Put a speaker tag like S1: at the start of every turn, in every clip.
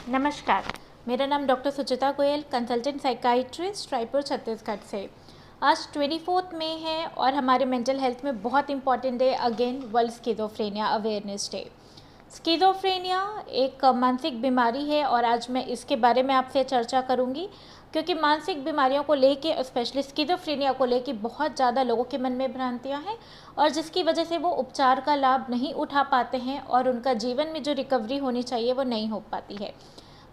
S1: नमस्कार, मेरा नाम डॉक्टर सुचिता गोयल, कंसल्टेंट साइकाइट्रिस्ट, रायपुर, छत्तीसगढ़ से। आज 24 मई है और हमारे मेंटल हेल्थ में बहुत important day again world schizophrenia awareness day. Schizophrenia एक मानसिक बीमारी है और आज मैं इसके बारे में आपसे चर्चा करूंगी क्योंकि मानसिक बीमारियों को लेके स्पेशली स्किज़ोफ्रेनिया को लेके बहुत ज़्यादा लोगों के मन में भ्रांतियां हैं और जिसकी वजह से वो उपचार का लाभ नहीं उठा पाते हैं और उनका जीवन में जो रिकवरी होनी चाहिए वो नहीं हो पाती है।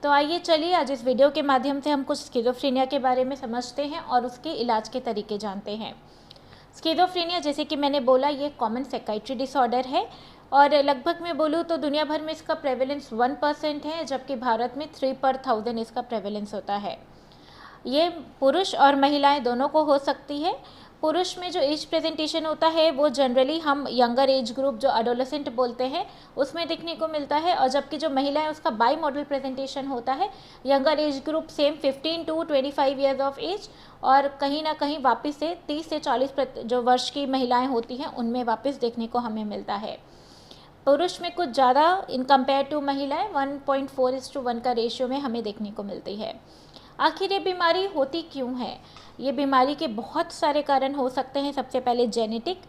S1: तो आइए चलिए आज इस वीडियो के माध्यम से हम कुछ स्किज़ोफ्रेनिया के बारे में समझते हैं और उसके इलाज के तरीके जानते हैं। स्किज़ोफ्रेनिया जैसे कि मैंने बोला ये कॉमन साइकाइट्री डिसऑर्डर है और लगभग मैं बोलूँ तो दुनिया भर में इसका प्रेवलेंस 1% है, जबकि भारत में 3/1000 इसका प्रेवलेंस होता है। ये पुरुष और महिलाएं दोनों को हो सकती है। पुरुष में जो एज प्रेजेंटेशन होता है वो जनरली हम यंगर एज ग्रुप जो एडोलेसेंट बोलते हैं उसमें देखने को मिलता है, और जबकि जो महिलाएं उसका बाई मॉडल प्रेजेंटेशन होता है younger age group same 15 to 25 years of age, और कहीं ना कहीं वापस से 30 से 40 जो वर्ष की महिलाएं होती हैं उनमें वापस देखने को हमें मिलता है। पुरुष में कुछ ज़्यादा इन कंपेयर टू महिलाएं 1.4:1 का रेशियो में हमें देखने को मिलती है। आखिर ये बीमारी होती क्यों है? ये बीमारी के बहुत सारे कारण हो सकते हैं। सबसे पहले जेनेटिक,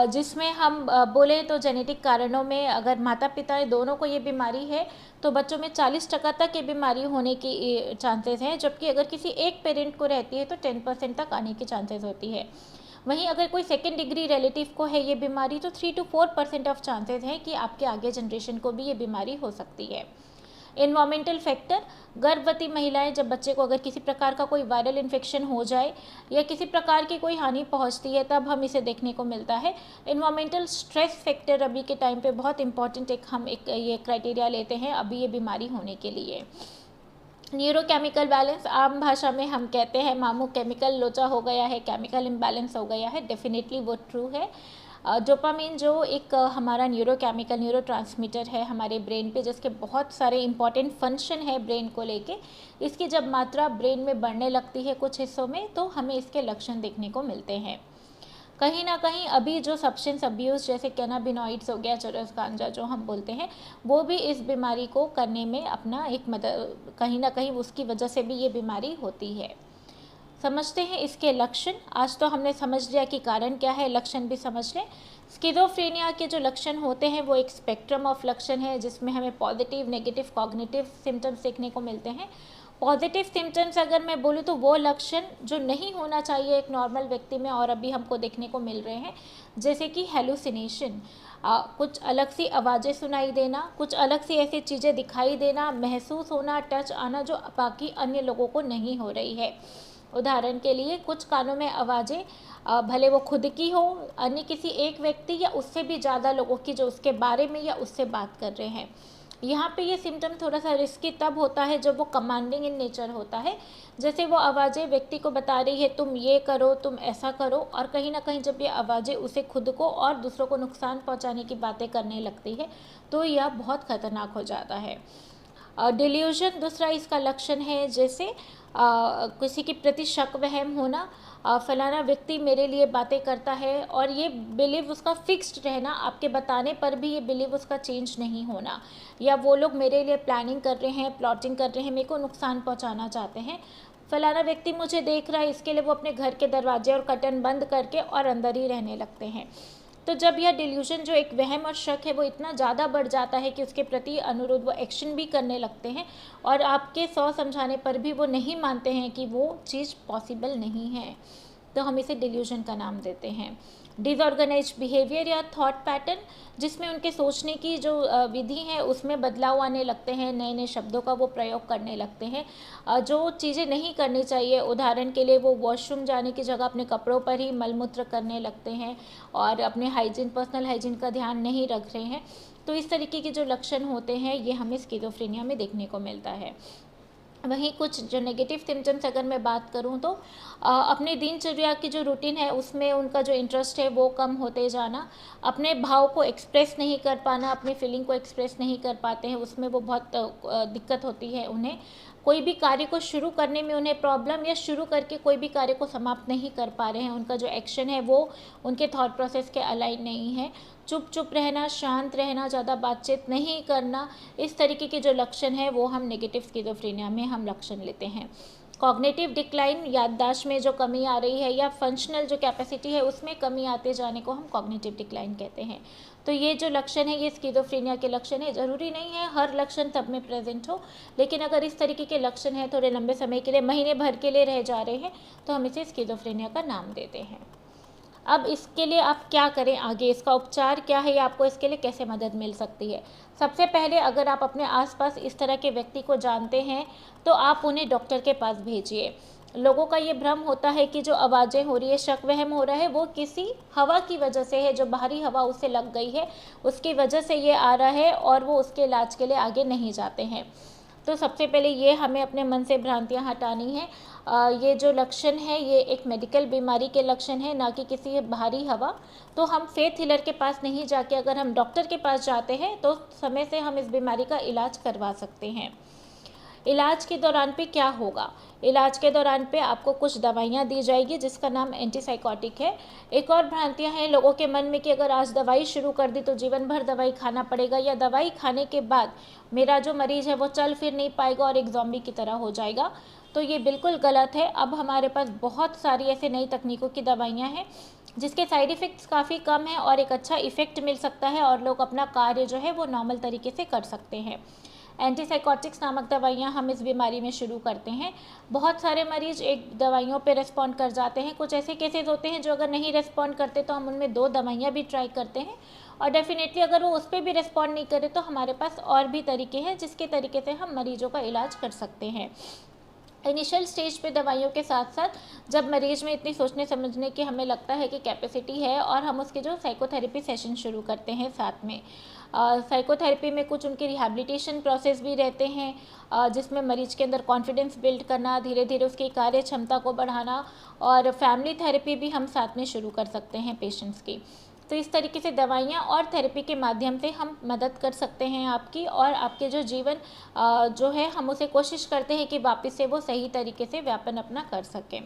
S1: जिसमें हम बोलें तो जेनेटिक कारणों में अगर माता पिता दोनों को ये बीमारी है तो बच्चों में 40% तक ये बीमारी होने की चांसेस हैं, जबकि अगर किसी एक पेरेंट को रहती है तो 10% तक आने की चांसेस होती है। वहीं अगर कोई सेकेंड डिग्री रिलेटिव को है ये बीमारी तो 3 to 4% ऑफ चांसेस हैं कि आपके आगे जनरेशन को भी ये बीमारी हो सकती है। इन्वायरमेंटल फैक्टर, गर्भवती महिलाएं जब बच्चे को अगर किसी प्रकार का कोई वायरल इन्फेक्शन हो जाए या किसी प्रकार की कोई हानि पहुंचती है तब हम इसे देखने को मिलता है। इन्वायरमेंटल स्ट्रेस फैक्टर अभी के टाइम पे बहुत इंपॉर्टेंट हम ये क्राइटेरिया लेते हैं अभी ये बीमारी होने के लिए। न्यूरोकेमिकल बैलेंस, आम भाषा में हम कहते हैं मामू केमिकल लोचा हो गया है, केमिकल इम्बैलेंस हो गया है, डेफिनेटली वो ट्रू है। डोपामिन जो एक हमारा न्यूरोकेमिकल न्यूरोट्रांसमीटर है हमारे ब्रेन पे, जिसके बहुत सारे इंपॉर्टेंट फंक्शन है ब्रेन को लेके, इसकी जब मात्रा ब्रेन में बढ़ने लगती है कुछ हिस्सों में तो हमें इसके लक्षण देखने को मिलते हैं। कहीं ना कहीं अभी जो सब्सटेंस अब्यूज़ जैसे कैनाबिनॉइड्स हो गया, चरस गांजा जो हम बोलते हैं, वो भी इस बीमारी को करने में अपना एक मदद, कहीं ना कहीं उसकी वजह से भी ये बीमारी होती है। समझते हैं इसके लक्षण। आज तो हमने समझ लिया कि कारण क्या है, लक्षण भी समझ लें। स्किज़ोफ्रेनिया के जो लक्षण होते हैं वो एक स्पेक्ट्रम ऑफ लक्षण है जिसमें हमें पॉजिटिव, नेगेटिव, कॉग्निटिव सिम्टम्स देखने को मिलते हैं। पॉजिटिव सिम्टम्स अगर मैं बोलूँ तो वो लक्षण जो नहीं होना चाहिए एक नॉर्मल व्यक्ति में और अभी हमको देखने को मिल रहे हैं, जैसे कि हेलुसिनेशन, कुछ अलग सी आवाज़ें सुनाई देना, कुछ अलग सी ऐसी चीज़ें दिखाई देना, महसूस होना, टच आना जो बाकी अन्य लोगों को नहीं हो रही है। उदाहरण के लिए कुछ कानों में आवाज़ें, भले वो खुद की हो, अन्य किसी एक व्यक्ति या उससे भी ज़्यादा लोगों की जो उसके बारे में या उससे बात कर रहे हैं। यहाँ पे ये सिम्टम थोड़ा सा रिस्की तब होता है जब वो कमांडिंग इन नेचर होता है, जैसे वो आवाज़ें व्यक्ति को बता रही है तुम ये करो, तुम ऐसा करो, और कहीं ना कहीं जब ये आवाज़ें उसे खुद को और दूसरों को नुकसान पहुँचाने की बातें करने लगती है तो यह बहुत खतरनाक हो जाता है। डिल्यूजन दूसरा इसका लक्षण है, जैसे किसी के प्रति शक वहम होना, फलाना व्यक्ति मेरे लिए बातें करता है और ये बिलीव उसका फिक्स्ड रहना, आपके बताने पर भी ये बिलीव उसका चेंज नहीं होना, या वो लोग मेरे लिए प्लानिंग कर रहे हैं, प्लॉटिंग कर रहे हैं, मेरे को नुकसान पहुंचाना चाहते हैं, फलाना व्यक्ति मुझे देख रहा है, इसके लिए वो अपने घर के दरवाजे और कर्टन बंद करके और अंदर ही रहने लगते हैं। तो जब यह डिल्यूजन जो एक वहम और शक है वो इतना ज़्यादा बढ़ जाता है कि उसके प्रति अनुरोध वो एक्शन भी करने लगते हैं और आपके 100 समझाने पर भी वो नहीं मानते हैं कि वो चीज़ पॉसिबल नहीं है, तो हम इसे डिल्यूजन का नाम देते हैं। डिसऑर्गेनाइज्ड बिहेवियर या थॉट पैटर्न, जिसमें उनके सोचने की जो विधि है उसमें बदलाव आने लगते हैं, नए नए शब्दों का वो प्रयोग करने लगते हैं, जो चीज़ें नहीं करनी चाहिए, उदाहरण के लिए वो वॉशरूम जाने की जगह अपने कपड़ों पर ही मलमूत्र करने लगते हैं और अपने हाइजीन, पर्सनल हाइजीन का ध्यान नहीं रख रहे हैं। तो इस तरीके के जो लक्षण होते हैं ये हमें स्किज़ोफ्रेनिया में देखने को मिलता है। वहीं कुछ जो नेगेटिव सिम्टम्स अगर मैं बात करूं तो अपने दिनचर्या की जो रूटीन है उसमें उनका जो इंटरेस्ट है वो कम होते जाना, अपने भाव को एक्सप्रेस नहीं कर पाना, अपनी फीलिंग को एक्सप्रेस नहीं कर पाते हैं, उसमें वो बहुत दिक्कत होती है उन्हें। कोई भी कार्य को शुरू करने में उन्हें प्रॉब्लम, या शुरू करके कोई भी कार्य को समाप्त नहीं कर पा रहे हैं, उनका जो एक्शन है वो उनके थॉट प्रोसेस के अलाइन नहीं है। चुप चुप रहना, शांत रहना, ज़्यादा बातचीत नहीं करना, इस तरीके के जो लक्षण है वो हम नेगेटिव स्किज़ोफ्रेनिया में हम लक्षण लेते हैं। कॉग्निटिव डिक्लाइन, याददाश्त में जो कमी आ रही है, या फंक्शनल जो कैपेसिटी है उसमें कमी आते जाने को हम कॉग्निटिव डिक्लाइन कहते हैं। तो ये जो लक्षण है ये स्किज़ोफ्रेनिया के लक्षण है। ज़रूरी नहीं है हर लक्षण सब में प्रेजेंट हो, लेकिन अगर इस तरीके के लक्षण हैं, थोड़े लंबे समय के लिए, महीने भर के लिए रह जा रहे हैं, तो हम इसे स्किज़ोफ्रेनिया का नाम देते हैं। अब इसके लिए आप क्या करें आगे, इसका उपचार क्या है, या आपको इसके लिए कैसे मदद मिल सकती है। सबसे पहले अगर आप अपने आसपास इस तरह के व्यक्ति को जानते हैं तो आप उन्हें डॉक्टर के पास भेजिए। लोगों का ये भ्रम होता है कि जो आवाज़ें हो रही है, शक वहम हो रहा है, वो किसी हवा की वजह से है, जो बाहरी हवा उसे लग गई है उसकी वजह से ये आ रहा है, और वो उसके इलाज के लिए आगे नहीं जाते हैं। तो सबसे पहले ये हमें अपने मन से भ्रांतियाँ हटानी है। ये जो लक्षण है ये एक मेडिकल बीमारी के लक्षण है, ना कि किसी बाहरी हवा। तो हम फेथ हीलर के पास नहीं जाके अगर हम डॉक्टर के पास जाते हैं तो समय से हम इस बीमारी का इलाज करवा सकते हैं। इलाज के दौरान पे क्या होगा, इलाज के दौरान पे आपको कुछ दवाइयाँ दी जाएगी जिसका नाम एंटीसाइकोटिक है। एक और भ्रांतियाँ हैं लोगों के मन में कि अगर आज दवाई शुरू कर दी तो जीवन भर दवाई खाना पड़ेगा, या दवाई खाने के बाद मेरा जो मरीज़ है वो चल फिर नहीं पाएगा और एक ज़ॉम्बी की तरह हो जाएगा। तो ये बिल्कुल गलत है। अब हमारे पास बहुत सारी ऐसे नई तकनीकों की दवाइयाँ हैं जिसके साइड इफ़ेक्ट्स काफ़ी कम है और एक अच्छा इफ़ेक्ट मिल सकता है, और लोग अपना कार्य जो है वो नॉर्मल तरीके से कर सकते हैं। एंटीसाइकोटिक्स नामक दवाइयाँ हम इस बीमारी में शुरू करते हैं। बहुत सारे मरीज एक दवाइयों पे रिस्पॉन्ड कर जाते हैं। कुछ ऐसे केसेस होते हैं जो अगर नहीं रिस्पॉन्ड करते तो हम उनमें 2 दवाइयाँ भी ट्राई करते हैं, और डेफिनेटली अगर वो उस पर भी रिस्पॉन्ड नहीं करे तो हमारे पास और भी तरीके हैं जिसके तरीके से हम मरीजों का इलाज कर सकते हैं। इनिशियल स्टेज पे दवाइयों के साथ साथ जब मरीज में इतनी सोचने समझने की हमें लगता है कि कैपेसिटी है, और हम उसके जो साइकोथेरेपी सेशन शुरू करते हैं साथ में। साइकोथेरेपी में कुछ उनके रिहैबिलिटेशन प्रोसेस भी रहते हैं, जिसमें मरीज के अंदर कॉन्फिडेंस बिल्ड करना, धीरे धीरे उसकी कार्य क्षमता को बढ़ाना, और फैमिली थेरेपी भी हम साथ में शुरू कर सकते हैं पेशेंट्स की। तो इस तरीके से दवाइयाँ और थेरेपी के माध्यम से हम मदद कर सकते हैं आपकी, और आपके जो जीवन जो है हम उसे कोशिश करते हैं कि वापस से वो सही तरीके से व्यापन अपना कर सकें।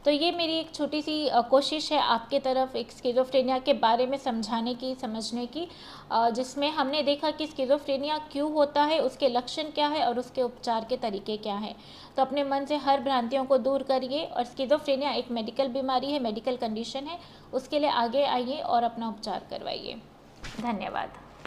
S1: तो ये मेरी एक छोटी सी कोशिश है आपके तरफ एक स्किज़ोफ्रेनिया के बारे में समझाने की, समझने की, जिसमें हमने देखा कि स्किज़ोफ्रेनिया क्यों होता है, उसके लक्षण क्या है और उसके उपचार के तरीके क्या हैं। तो अपने मन से हर भ्रांतियों को दूर करिए, और स्किज़ोफ्रेनिया एक मेडिकल बीमारी है, मेडिकल कंडीशन है, उसके लिए आगे आइए और अपना उपचार करवाइए। धन्यवाद।